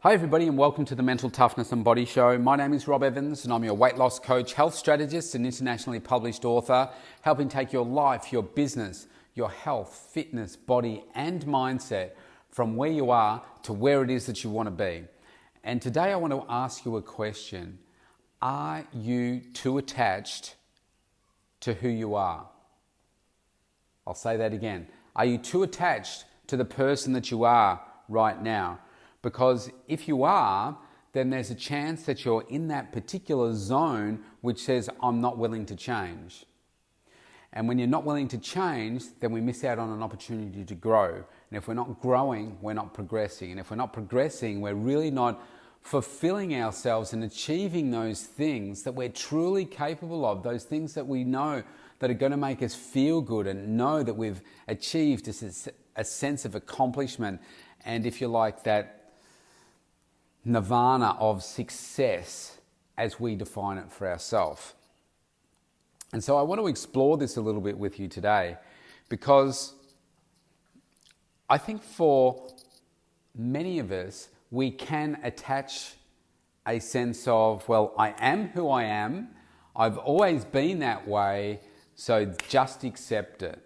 Hi everybody and welcome to the Mental Toughness and Body Show. My name is Rob Evans and I'm your weight loss coach, health strategist and internationally published author, helping take your life, your business, your health, fitness, body and mindset from where you are to where it is that you want to be. And today I want to ask you a question. Are you too attached to who you are? I'll say that again. Are you too attached to the person that you are right now? Because if you are, then there's a chance that you're in that particular zone which says, I'm not willing to change. And when you're not willing to change, then we miss out on an opportunity to grow. And if we're not growing, we're not progressing. And if we're not progressing, we're really not fulfilling ourselves and achieving those things that we're truly capable of, those things that we know that are going to make us feel good and know that we've achieved a sense of accomplishment. And if you like, that nirvana of success as we define it for ourselves. And so I want to explore this a little bit with you today because I think for many of us, we can attach a sense of, well, I am who I am. I've always been that way, so just accept it.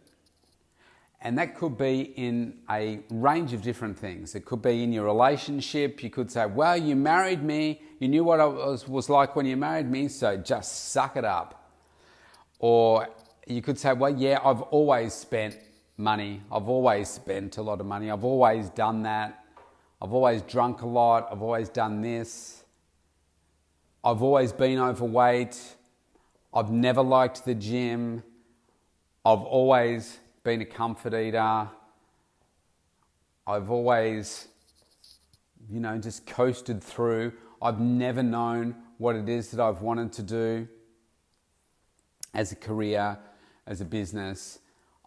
And that could be in a range of different things. It could be in your relationship. You could say, well, you married me. You knew what I was like when you married me, so just suck it up. Or you could say, well, yeah, I've always spent money. I've always spent a lot of money. I've always done that. I've always drunk a lot. I've always done this. I've always been overweight. I've never liked the gym. I've always been a comfort eater. I've always, just coasted through. I've never known what it is that I've wanted to do as a career, as a business.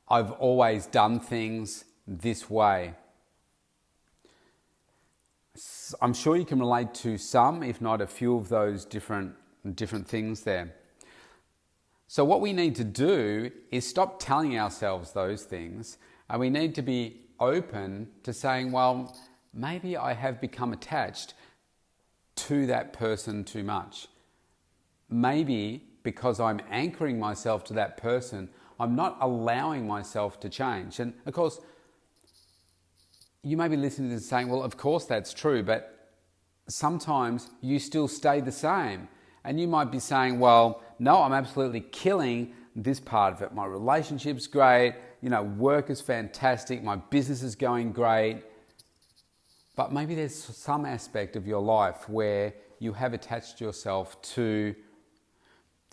I've always done things this way. I'm sure you can relate to some, if not a few of those different things there. So what we need to do is stop telling ourselves those things, and we need to be open to saying, well, maybe I have become attached to that person too much. Maybe because I'm anchoring myself to that person, I'm not allowing myself to change. And of course, you may be listening to this saying, well, of course that's true, but sometimes you still stay the same. And you might be saying, well, no, I'm absolutely killing this part of it. My relationship's great, work is fantastic, my business is going great. But maybe there's some aspect of your life where you have attached yourself to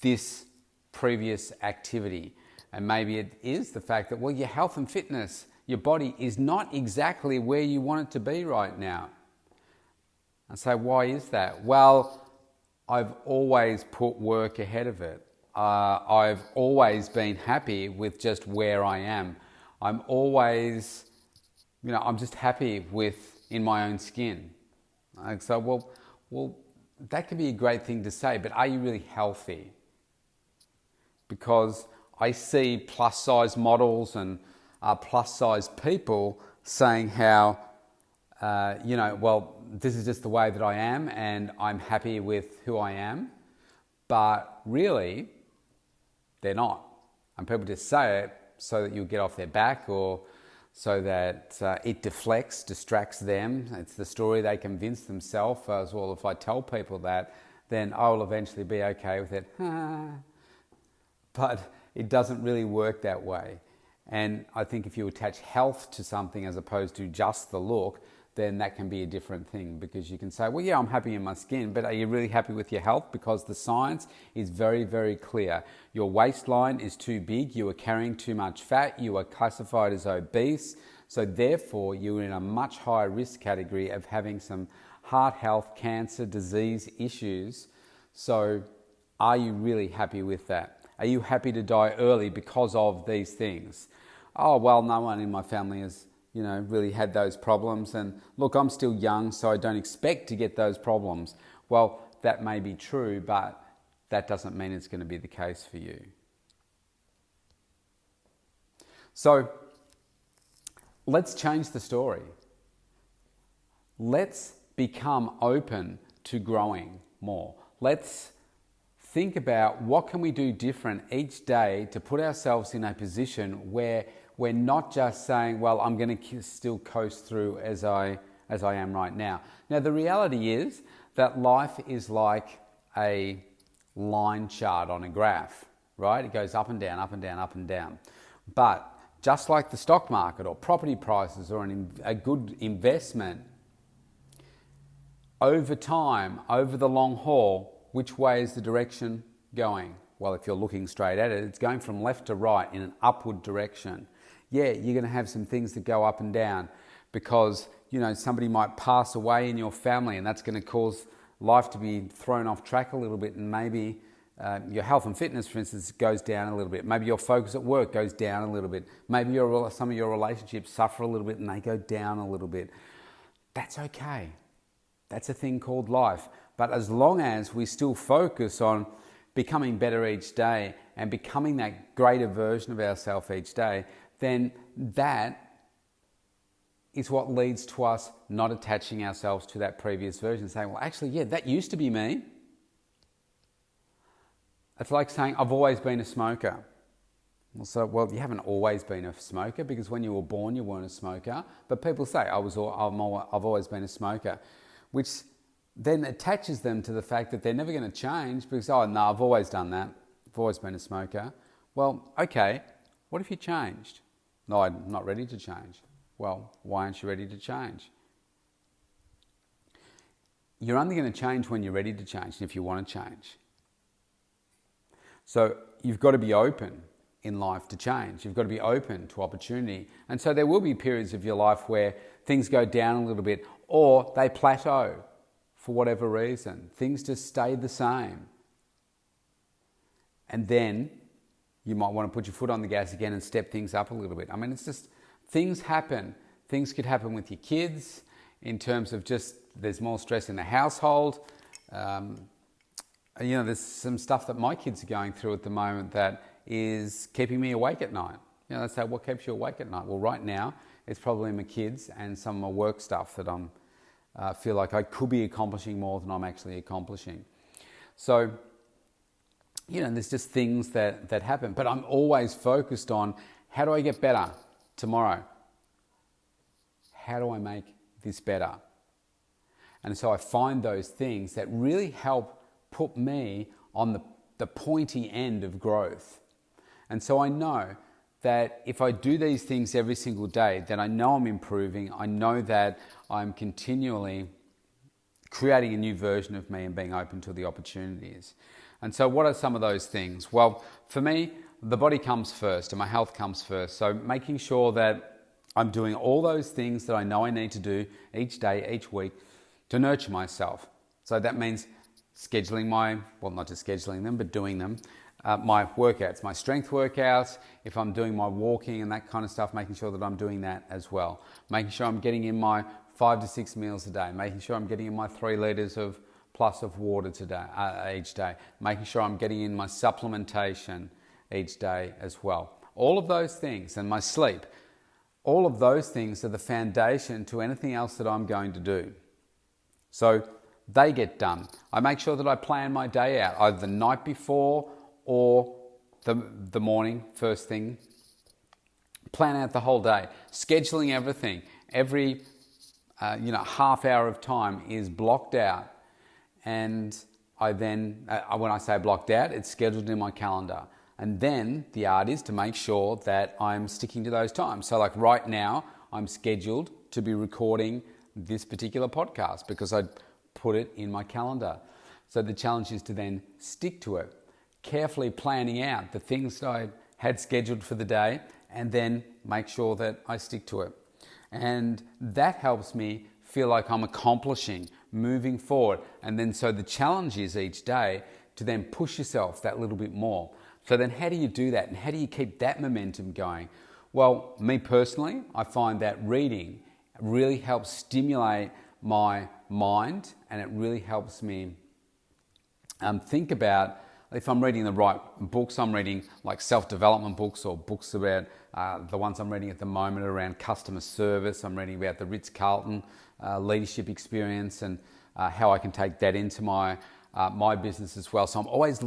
this previous activity. And maybe it is the fact that, well, your health and fitness, your body is not exactly where you want it to be right now. And so why is that? Well, I've always put work ahead of it. I've always been happy with just where I am. I'm always, I'm just happy in my own skin. So, well, that could be a great thing to say, but are you really healthy? Because I see plus size models and plus size people saying how, well, this is just the way that I am and I'm happy with who I am. But really, they're not. And people just say it so that you'll get off their back or so that it distracts them. It's the story they convince themselves as well. If I tell people that, then I will eventually be okay with it. But it doesn't really work that way. And I think if you attach health to something as opposed to just the look, then that can be a different thing, because you can say, well, yeah, I'm happy in my skin, but are you really happy with your health? Because the science is very, very clear. Your waistline is too big, you are carrying too much fat, you are classified as obese, so therefore you're in a much higher risk category of having some heart health, cancer, disease issues. So are you really happy with that? Are you happy to die early because of these things? Oh, well, no one in my family has really had those problems. And look, I'm still young, so I don't expect to get those problems. Well, that may be true, but that doesn't mean it's going to be the case for you. So let's change the story. Let's become open to growing more. Let's think about what can we do different each day to put ourselves in a position where we're not just saying, well, I'm going to still coast through as I am right now. Now, the reality is that life is like a line chart on a graph, right? It goes up and down, up and down, up and down. But just like the stock market or property prices or a good investment, over time, over the long haul, which way is the direction going? Well, if you're looking straight at it, it's going from left to right in an upward direction. Yeah, you're going to have some things that go up and down because, somebody might pass away in your family, and that's going to cause life to be thrown off track a little bit, and maybe your health and fitness, for instance, goes down a little bit. Maybe your focus at work goes down a little bit. Maybe some of your relationships suffer a little bit and they go down a little bit. That's okay. That's a thing called life. But as long as we still focus on becoming better each day and becoming that greater version of ourselves each day, then that is what leads to us not attaching ourselves to that previous version, saying, well, actually, yeah, that used to be me. It's like saying, I've always been a smoker. Well, you haven't always been a smoker because when you were born, you weren't a smoker. But people say, I've always been a smoker, which then attaches them to the fact that they're never going to change because, I've always done that. I've always been a smoker. Well, okay, what if you changed? No, I'm not ready to change. Well, why aren't you ready to change? You're only going to change when you're ready to change and if you want to change. So you've got to be open in life to change. You've got to be open to opportunity. And so there will be periods of your life where things go down a little bit or they plateau for whatever reason. Things just stay the same. And then you might want to put your foot on the gas again and step things up a little bit. I mean, it's just, things happen. Things could happen with your kids in terms of just there's more stress in the household. There's some stuff that my kids are going through at the moment that is keeping me awake at night. They say, what keeps you awake at night? Well, right now, it's probably my kids and some of my work stuff that I feel like I could be accomplishing more than I'm actually accomplishing. So, there's just things that happen. But I'm always focused on how do I get better tomorrow? How do I make this better? And so I find those things that really help put me on the pointy end of growth. And so I know that if I do these things every single day, then I know I'm improving. I know that I'm continually creating a new version of me and being open to the opportunities. And so what are some of those things? Well, for me, the body comes first and my health comes first. So making sure that I'm doing all those things that I know I need to do each day, each week to nurture myself. So that means scheduling not just scheduling them, but doing them. My workouts, my strength workouts, if I'm doing my walking and that kind of stuff, making sure that I'm doing that as well. Making sure I'm getting in my 5 to 6 meals a day. Making sure I'm getting in my 3 litres of water each day. Making sure I'm getting in my supplementation each day as well. All of those things, and my sleep, all of those things are the foundation to anything else that I'm going to do. So they get done. I make sure that I plan my day out, either the night before or the morning, first thing. Plan out the whole day. Scheduling everything. Every half hour of time is blocked out. And I then, when I say blocked out, it's scheduled in my calendar. And then the art is to make sure that I'm sticking to those times. So like right now, I'm scheduled to be recording this particular podcast because I put it in my calendar. So the challenge is to then stick to it, carefully planning out the things that I had scheduled for the day and then make sure that I stick to it. And that helps me feel like I'm accomplishing, moving forward. And then so the challenge is each day to then push yourself that little bit more. So then how do you do that? And how do you keep that momentum going? Well, me personally, I find that reading really helps stimulate my mind and it really helps me think about if I'm reading the right books, I'm reading like self-development books or books about the ones I'm reading at the moment around customer service. I'm reading about the Ritz-Carlton leadership experience and how I can take that into my business as well. So I'm always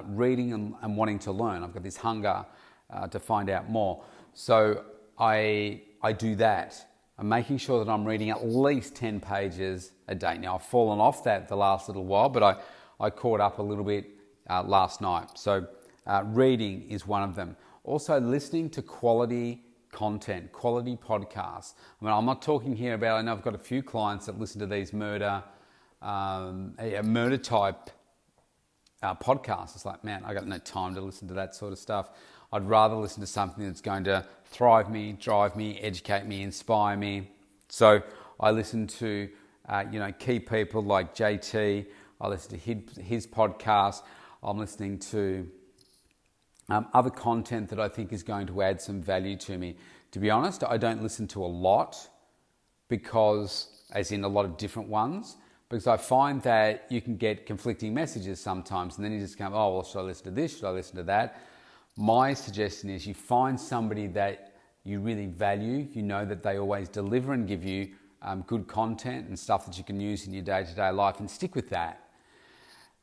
reading and wanting to learn. I've got this hunger to find out more. So I do that. I'm making sure that I'm reading at least 10 pages a day. Now, I've fallen off that the last little while, but I caught up a little bit last night. So reading is one of them. Also, listening to quality content, quality podcasts. I mean, I'm not talking here about, I know I've got a few clients that listen to these murder type podcasts. It's like, man, I got no time to listen to that sort of stuff. I'd rather listen to something that's going to thrive me, drive me, educate me, inspire me. So I listen to key people like JT. I listen to his podcast. I'm listening to other content that I think is going to add some value to me. To be honest, I don't listen to a lot as in a lot of different ones, because I find that you can get conflicting messages sometimes, and then you just go, oh, well, should I listen to this? Should I listen to that? My suggestion is you find somebody that you really value, you know that they always deliver and give you good content and stuff that you can use in your day-to-day life, and stick with that.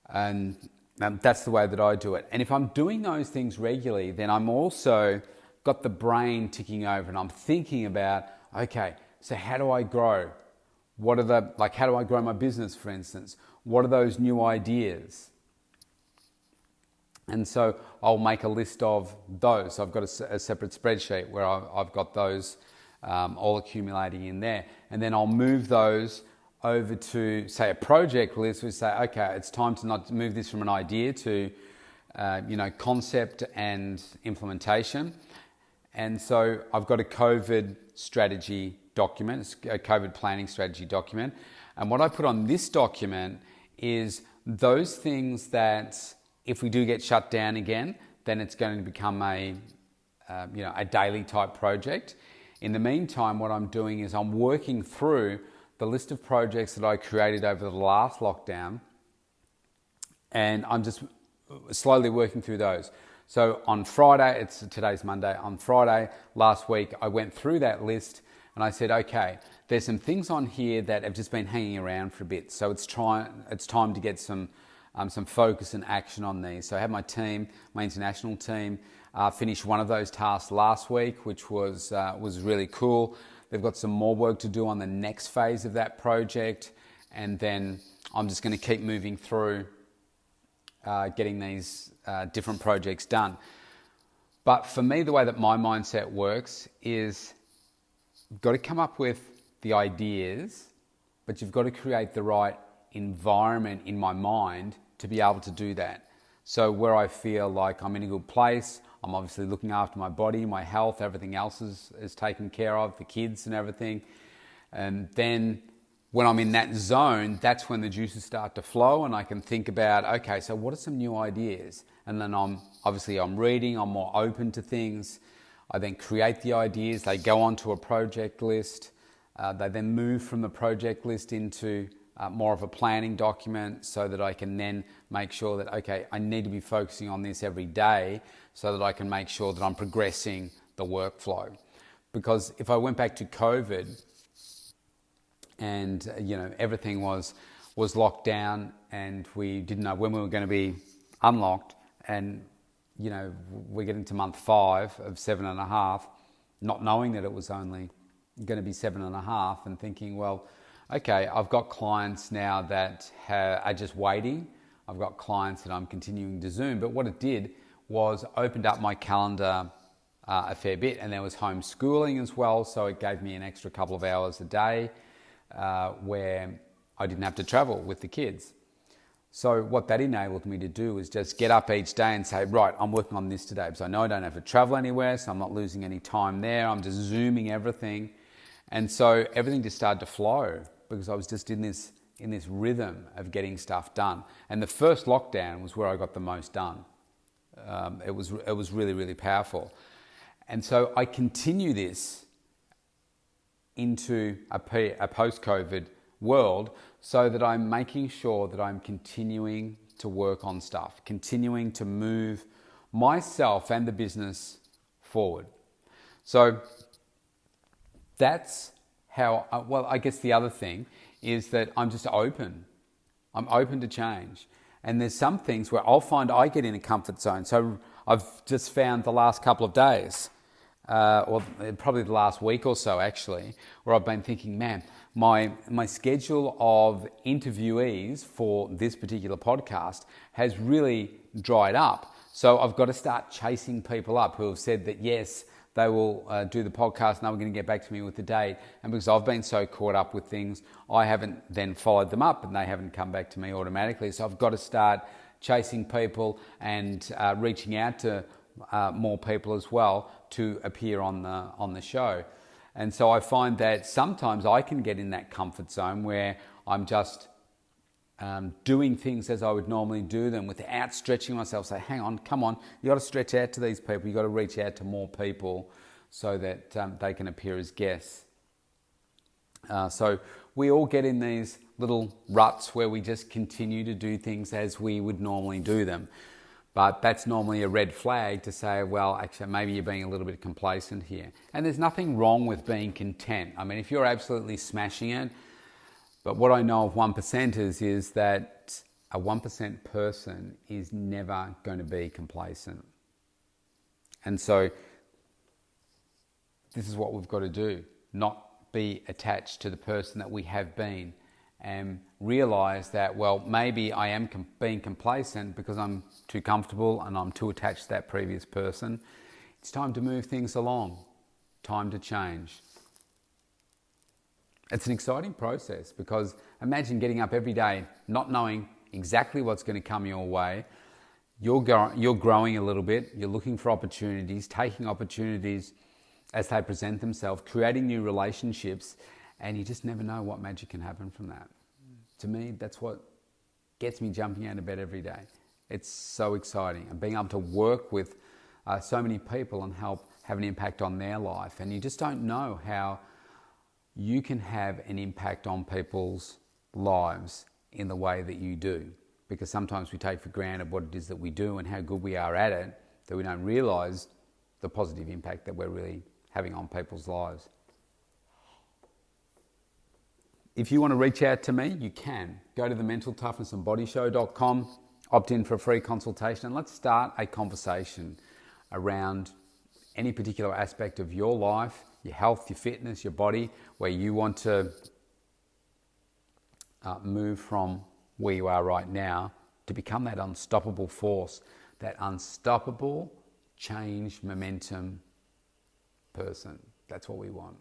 And that's the way that I do it. And if I'm doing those things regularly, then I'm also got the brain ticking over and I'm thinking about, okay, so how do I grow? How do I grow my business, for instance? What are those new ideas? And so I'll make a list of those. So I've got a separate spreadsheet where I've got those all accumulating in there. And then I'll move those over to, say, a project list. We say, okay, it's time to not move this from an idea to, concept and implementation. And so I've got a COVID strategy document, a COVID planning strategy document. And what I put on this document is those things that, if we do get shut down again, then it's going to become a daily type project. In the meantime, what I'm doing is I'm working through the list of projects that I created over the last lockdown, and I'm just slowly working through those. So on Friday, today's Monday, on Friday last week, I went through that list and I said, okay, there's some things on here that have just been hanging around for a bit. So it's time to get some focus and action on these. So I had my international team, finish one of those tasks last week, which was really cool. They've got some more work to do on the next phase of that project, and then I'm just going to keep moving through getting these different projects done. But for me, the way that my mindset works is you've got to come up with the ideas, but you've got to create the right environment in my mind to be able to do that. So where I feel like I'm in a good place, I'm obviously looking after my body, my health, everything else is taken care of, the kids and everything. And then when I'm in that zone, that's when the juices start to flow and I can think about, okay, so what are some new ideas? And then I'm reading, I'm more open to things. I then create the ideas, they go onto a project list. They then move from the project list into more of a planning document, so that I can then make sure that, okay, I need to be focusing on this every day so that I can make sure that I'm progressing the workflow. Because if I went back to COVID and everything was locked down and we didn't know when we were going to be unlocked, and we're getting to month 5 of 7.5, not knowing that it was only going to be 7.5, and thinking, well, okay, I've got clients now that are just waiting. I've got clients that I'm continuing to Zoom. But what it did was opened up my calendar a fair bit, and there was homeschooling as well. So it gave me an extra couple of hours a day where I didn't have to travel with the kids. So what that enabled me to do was just get up each day and say, right, I'm working on this today. So I know I don't have to travel anywhere, so I'm not losing any time there. I'm just Zooming everything. And so everything just started to flow because I was just in this rhythm of getting stuff done. And the first lockdown was where I got the most done. It was really, really powerful. And so I continue this into a post-COVID world, so that I'm making sure that I'm continuing to work on stuff, continuing to move myself and the business forward. So that's how, I guess the other thing is that I'm just open. I'm open to change. And there's some things where I'll find I get in a comfort zone. So I've just found the last couple of days, or probably the last week or so actually, where I've been thinking, man, my schedule of interviewees for this particular podcast has really dried up. So I've got to start chasing people up who have said that yes, they will do the podcast and they were going to get back to me with the date. And because I've been so caught up with things, I haven't then followed them up and they haven't come back to me automatically. So I've got to start chasing people and reaching out to more people as well to appear on the show. And so I find that sometimes I can get in that comfort zone where I'm just doing things as I would normally do them without stretching myself. Say, hang on, come on, you got to stretch out to these people. You got to reach out to more people so that they can appear as guests. So we all get in these little ruts where we just continue to do things as we would normally do them. But that's normally a red flag to say, well, actually, maybe you're being a little bit complacent here. And there's nothing wrong with being content. I mean, if you're absolutely smashing it, but what I know of 1%ers is that a 1% person is never going to be complacent. And so this is what we've got to do, not be attached to the person that we have been and realize that, well, maybe I am being complacent because I'm too comfortable and I'm too attached to that previous person. It's time to move things along, time to change. It's an exciting process because imagine getting up every day not knowing exactly what's going to come your way. You're growing a little bit, you're looking for opportunities, taking opportunities as they present themselves, creating new relationships, and you just never know what magic can happen from that. To me, that's what gets me jumping out of bed every day. It's so exciting. And being able to work with so many people and help have an impact on their life. And you just don't know how you can have an impact on people's lives in the way that you do. Because sometimes we take for granted what it is that we do and how good we are at it, that we don't realise the positive impact that we're really having on people's lives. If you want to reach out to me, you can. Go to thementaltoughnessandbodyshow.com, opt in for a free consultation, and let's start a conversation around any particular aspect of your life, your health, your fitness, your body, where you want to move from where you are right now to become that unstoppable force, that unstoppable change momentum person. That's what we want.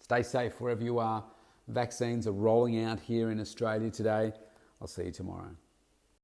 Stay safe wherever you are. Vaccines are rolling out here in Australia today. I'll see you tomorrow.